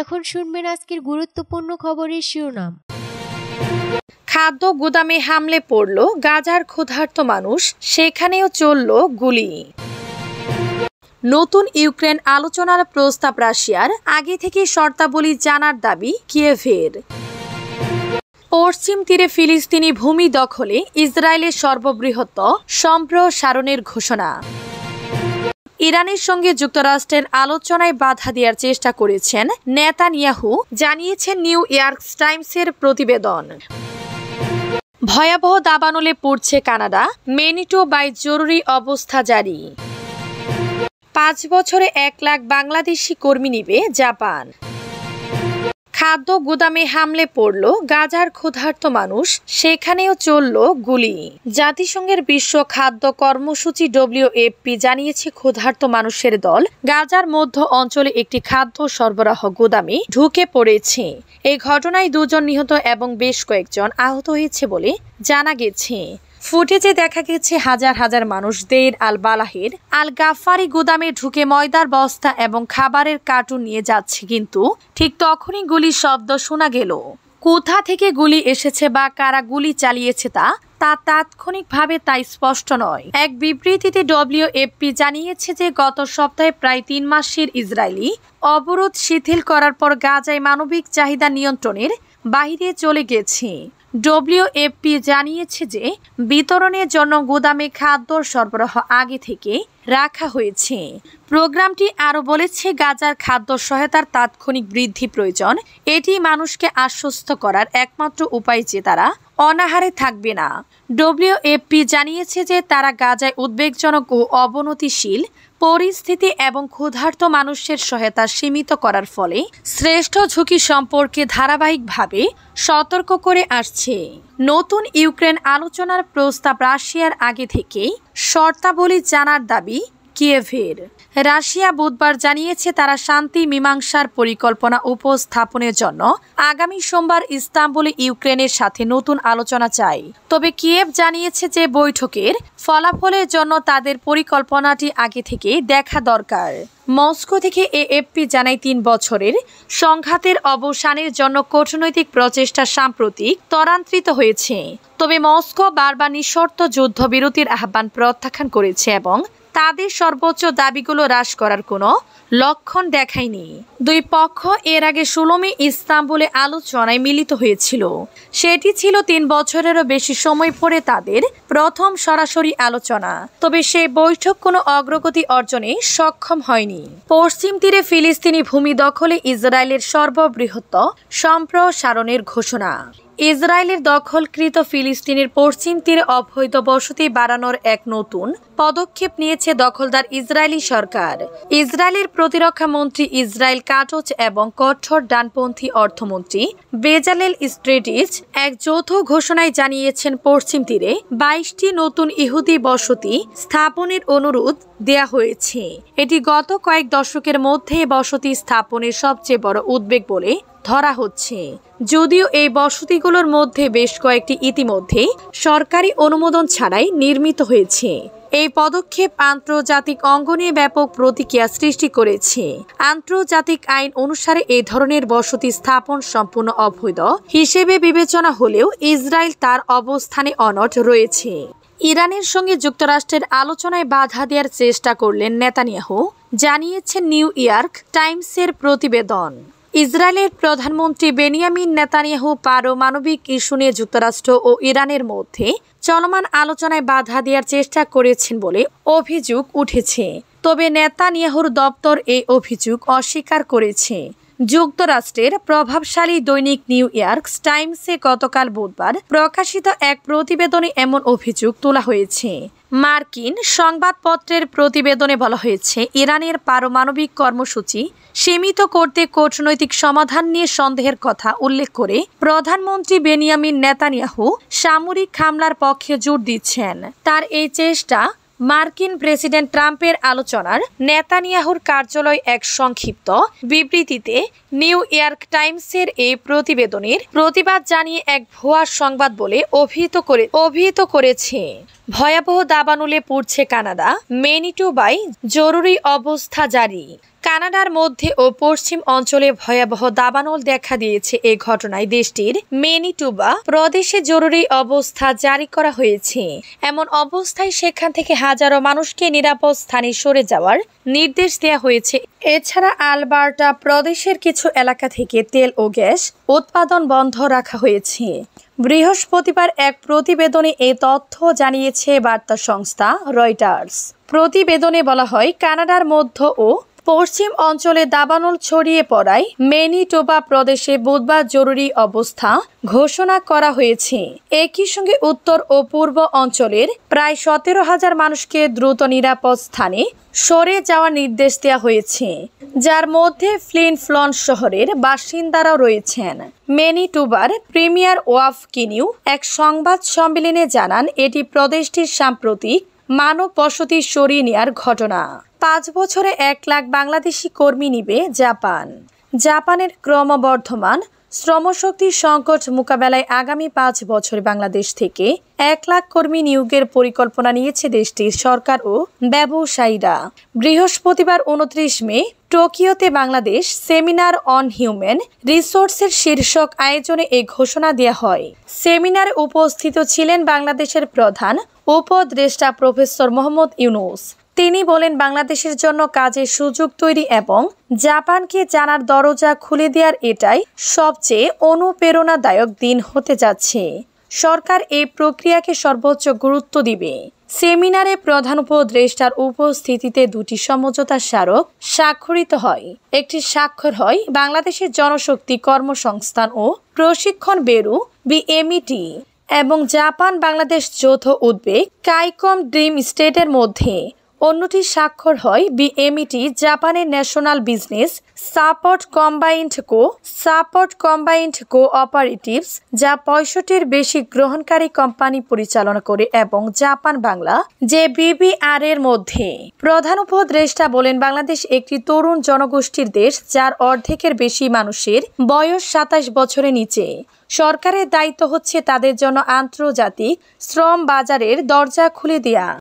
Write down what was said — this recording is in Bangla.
এখন শুনবেন আজকের গুরুত্বপূর্ণ খবরের শিরোনাম। খাদ্য গুদামে হামলে পড়ল গাজার ক্ষুধার্ত মানুষ, সেখানেও চলল গুলি। নতুন ইউক্রেন আলোচনার প্রস্তাব রাশিয়ার, আগে থেকে শর্তাবলী জানার দাবি কিয়েভের। পশ্চিম তীরে ফিলিস্তিনি ভূমি দখলে ইসরায়েলের সর্ববৃহৎ সম্প্রসারণের ঘোষণা। ইরানের সঙ্গে যুক্তরাষ্ট্রের আলোচনায় বাধা দেওয়ার চেষ্টা করেছেন নেতানিয়াহু, জানিয়েছেন নিউ ইয়র্ক টাইমসের প্রতিবেদন। ভয়াবহ দাবানলে পড়ছে কানাডা, ম্যানিটোবায় জরুরি অবস্থা জারি। 5 বছরে 1 লাখ বাংলাদেশি কর্মী নিবে জাপান। খাদ্য গুদামে হামলে পড়ল গাজার ক্ষুধার্ত মানুষ, সেখানেও চলল গুলি। জাতিসংঘের বিশ্ব খাদ্য কর্মসূচি WFP জানিয়েছে ক্ষুধার্ত মানুষের দল গাজার মধ্য অঞ্চলে একটি খাদ্য সরবরাহ গুদামে ঢুকে পড়েছে। এই ঘটনায় 2 জন নিহত এবং বেশ কয়েকজন আহত হয়েছে বলে জানা গেছে। ফুটেজে দেখা গেছে হাজার হাজার মানুষ দের আল বালাহের আল গাফারি গুদামে ঢুকে ময়দার বস্তা এবং খাবারের কার্টুন নিয়ে যাচ্ছে, কিন্তু ঠিক তখনই গুলির শব্দ শোনা গেল। কোথা থেকে গুলি এসেছে বা কারা গুলি চালিয়েছে তা তাৎক্ষণিকভাবে স্পষ্ট নয়। এক বিবৃতিতে WFP জানিয়েছে যে গত সপ্তাহে প্রায় 3 মাসের ইসরায়েলি অবরোধ শিথিল করার পর গাজায় মানবিক চাহিদা নিয়ন্ত্রণের বাইরে চলে গেছে। WFP জানিয়েছে যে বিতরণের জন্য গুদামে খাদ্য সরবরাহ আগে থেকে রাখা হয়েছে। প্রোগ্রামটি আরও বলেছে গাজার খাদ্য সহায়তার তাৎক্ষণিক বৃদ্ধি প্রয়োজন। এটি মানুষকে আশ্বস্ত করার একমাত্র উপায় যে তারা অনাহারে থাকবে না। WFP জানিয়েছে যে তারা গাজায় উদ্বেগজনক ও অবনতিশীল পরিস্থিতি এবং ক্ষুধার্ত মানুষের সহায়তা সীমিত করার ফলে শ্রেষ্ঠ ঝুঁকি সম্পর্কে ধারাবাহিকভাবে সতর্ক করে আসছে। নতুন ইউক্রেন আলোচনার প্রস্তাব রাশিয়ার, আগে থেকেই শর্তাবলী জানার দাবি কিয়েভের। রাশিয়া বুধবার জানিয়েছে তারা শান্তি মীমাংসার পরিকল্পনা উপস্থাপনের জন্য আগামী সোমবার ইস্তাম্বুলে ইউক্রেনের সাথে নতুন আলোচনা চায়। তবে কিয়েভ জানিয়েছে যে বৈঠকের ফলাফলের জন্য তাদের পরিকল্পনাটি আগে থেকে দেখা দরকার। মস্কো থেকে AFP জানায় 3 বছরের সংঘাতের অবসানের জন্য কূটনৈতিক প্রচেষ্টা সাম্প্রতিক ত্বরান্বিত হয়েছে। তবে মস্কো বারবার নিঃশর্ত যুদ্ধবিরতির আহ্বান প্রত্যাখ্যান করেছে এবং তাদের সর্বোচ্চ দাবিগুলো হ্রাস করার কোনো লক্ষণ দেখায়নি। 2 পক্ষ এর আগে 16 মে ইস্তাম্বুলে আলোচনায় মিলিত হয়েছিল। সেটি ছিল 3 বছরেরও বেশি সময় পরে তাদের প্রথম সরাসরি আলোচনা। তবে সেই বৈঠক কোনো অগ্রগতি অর্জনে সক্ষম হয়নি। পশ্চিম তীরে ফিলিস্তিনি ভূমি দখলে ইসরায়েলের সর্ববৃহৎ সম্প্রসারণের ঘোষণা। ইসরায়েলের দখলকৃত ফিলিস্তিনের পশ্চিম তীরে অবৈধ বসতি বাড়ানোর এক নতুন পদক্ষেপ নিয়েছে দখলদার ইসরায়েলি সরকার। ইসরায়েলের প্রতিরক্ষা মন্ত্রী ইসরায়েল কাটজ এবং কঠোর ডানপন্থী অর্থমন্ত্রী বেজালেল স্ট্রেটিস এক যৌথ ঘোষণায় জানিয়েছেন পশ্চিম তীরে 22টি নতুন ইহুদি বসতি স্থাপনের অনুরোধ দেয়া হয়েছে। এটি গত কয়েক দশকের মধ্যে বসতি স্থাপনের সবচেয়ে বড় উদ্বেগ বলে ধরা হচ্ছে। যদিও এই বসতিগুলোর মধ্যে বেশ কয়েকটি ইতিমধ্যে সরকারি অনুমোদন ছাড়াই নির্মিত হয়েছে। এই পদক্ষেপ আন্তর্জাতিক অঙ্গনে ব্যাপক প্রতিক্রিয়া সৃষ্টি করেছে। আন্তর্জাতিক আইন অনুসারে এই ধরনের বসতি স্থাপন সম্পূর্ণ অবৈধ হিসেবে বিবেচনা হলেও ইসরায়েল তার অবস্থানে অনড় রয়েছে। ইরানের সঙ্গে যুক্তরাষ্ট্রের আলোচনায় বাধা দেওয়ার চেষ্টা করলেন নেতানিয়াহু, জানিয়েছে নিউ ইয়র্ক টাইমসের প্রতিবেদন। ইসরায়েলের প্রধানমন্ত্রী বেনিয়ামিন নেতানিয়াহু পারমাণবিক ইস্যু নিয়ে যুক্তরাষ্ট্র ও ইরানের মধ্যে চলমান আলোচনায় বাধা দেওয়ার চেষ্টা করেছেন বলে অভিযোগ উঠেছে। তবে নেতানিয়াহুর দপ্তর এই অভিযোগ অস্বীকার করেছে। যুক্তরাষ্ট্রের প্রভাবশালী দৈনিক নিউ ইয়র্ক টাইমসে গতকাল বুধবার প্রকাশিত এক প্রতিবেদনে এমন অভিযোগ তোলা হয়েছে। মার্কিন সংবাদপত্রের প্রতিবেদনে বলা হয়েছে, ইরানের পারমাণবিক কর্মসূচি সীমিত করতে কূটনৈতিক সমাধান নিয়ে সন্দেহের কথা উল্লেখ করে প্রধানমন্ত্রী বেনিয়ামিন নেতানিয়াহু সামরিক হামলার পক্ষে জোর দিচ্ছেন। তার এই চেষ্টা মার্কিন প্রেসিডেন্ট ট্রাম্পের আলোচনার নেতানিয়াহুর কার্যালয় এক সংক্ষিপ্ত বিবৃতিতে নিউ ইয়র্ক টাইমসের এই প্রতিবেদনের প্রতিবাদ জানিয়ে এক ভুয়া সংবাদ বলে অভিহিত করেছে। ভয়াবহ দাবানলে পড়ছে কানাডা, ম্যানিটোবায় জরুরি অবস্থা জারি। কানাডার মধ্যে ও পশ্চিম অঞ্চলে ভয়াবহ দাবানল দেখা দিয়েছে। এ ঘটনায় দেশটির ম্যানিটোবা প্রদেশে জরুরি অবস্থা জারি করা হয়েছে। এমন অবস্থায় সেখান থেকে হাজারো মানুষকে নিরাপদ স্থানে সরে যাওয়ার নির্দেশ দেওয়া হয়েছে। এছাড়া আলবার্টা প্রদেশের কিছু এলাকা থেকে তেল ও গ্যাস উৎপাদন বন্ধ রাখা হয়েছে। বৃহস্পতিবার এক প্রতিবেদনে এ তথ্য জানিয়েছে বার্তা সংস্থা রয়টার্স। প্রতিবেদনে বলা হয়, কানাডার মধ্য ও পশ্চিম অঞ্চলে দাবানল ছড়িয়ে পড়ায় ম্যানিটোবা প্রদেশে বুধবার জরুরি অবস্থা ঘোষণা করা হয়েছে। একই সঙ্গে উত্তর ও পূর্ব অঞ্চলের প্রায় 17,000 মানুষকে দ্রুত নিরাপদ স্থানে সরে যাওয়ার নির্দেশ দেওয়া হয়েছে, যার মধ্যে ফ্লিন ফ্লন শহরের বাসিন্দারাও রয়েছেন। ম্যানিটোবার প্রিমিয়ার ওয়াফ কিনিউ এক সংবাদ সম্মেলনে জানান, এটি প্রদেশটির সাম্প্রতিক মানব বসতি সরিয়ে নেওয়ার ঘটনা। 5 বছরে 1 লাখ বাংলাদেশি কর্মী নিবে জাপান। জাপানের ক্রমবর্ধমান শ্রমশক্তি সংকট মোকাবেলায় আগামী 5 বছরে বাংলাদেশ থেকে 1 লাখ কর্মী নিয়োগের পরিকল্পনা নিয়েছে দেশটির সরকার ও ব্যবসায়ীরা। বৃহস্পতিবার 29 মে টোকিওতে বাংলাদেশ সেমিনার অন হিউম্যান রিসোর্সের শীর্ষক আয়োজনে এই ঘোষণা দেওয়া হয়। সেমিনারে উপস্থিত ছিলেন বাংলাদেশের প্রধান উপদেষ্টা প্রফেসর মোহাম্মদ ইউনুস। তিনি বলেন, বাংলাদেশের জন্য কাজের সুযোগ তৈরি এবং জাপানকে জানার দরজা খুলে দেওয়ার এটাই সবচেয়ে অনুপ্রেরণাদায়ক দিন হতে যাচ্ছে। সরকার এই প্রক্রিয়াকে সর্বোচ্চ গুরুত্ব দিবে। সেমিনারে প্রধান উপদেষ্টার উপস্থিতিতে 2টি সমঝোতা স্মারক স্বাক্ষরিত হয়। একটি স্বাক্ষর হয় বাংলাদেশের জনশক্তি কর্মসংস্থান ও প্রশিক্ষণ ব্যুরো বিএমইটি এবং জাপান বাংলাদেশ যৌথ উদ্বেগ কাইকম ড্রিম স্টেটের মধ্যে। অন্যটি স্বাক্ষর হয় বিএমইটি জাপানের national business support combined cooperatives, যা 65-র বেশি গ্রহণকারী কোম্পানি পরিচালনা করে, এবং জাপান বাংলা যে বিবিআর এর মধ্যে। প্রধান উপদেষ্টা বলেন, বাংলাদেশ একটি তরুণ জনগোষ্ঠীর দেশ, যার অর্ধেকের বেশি মানুষের বয়স 27 বছরের নিচে। সরকারের দায়িত্ব হচ্ছে তাদের জন্য আন্তর্জাতিক শ্রম বাজারের দরজা খুলে দেয়া।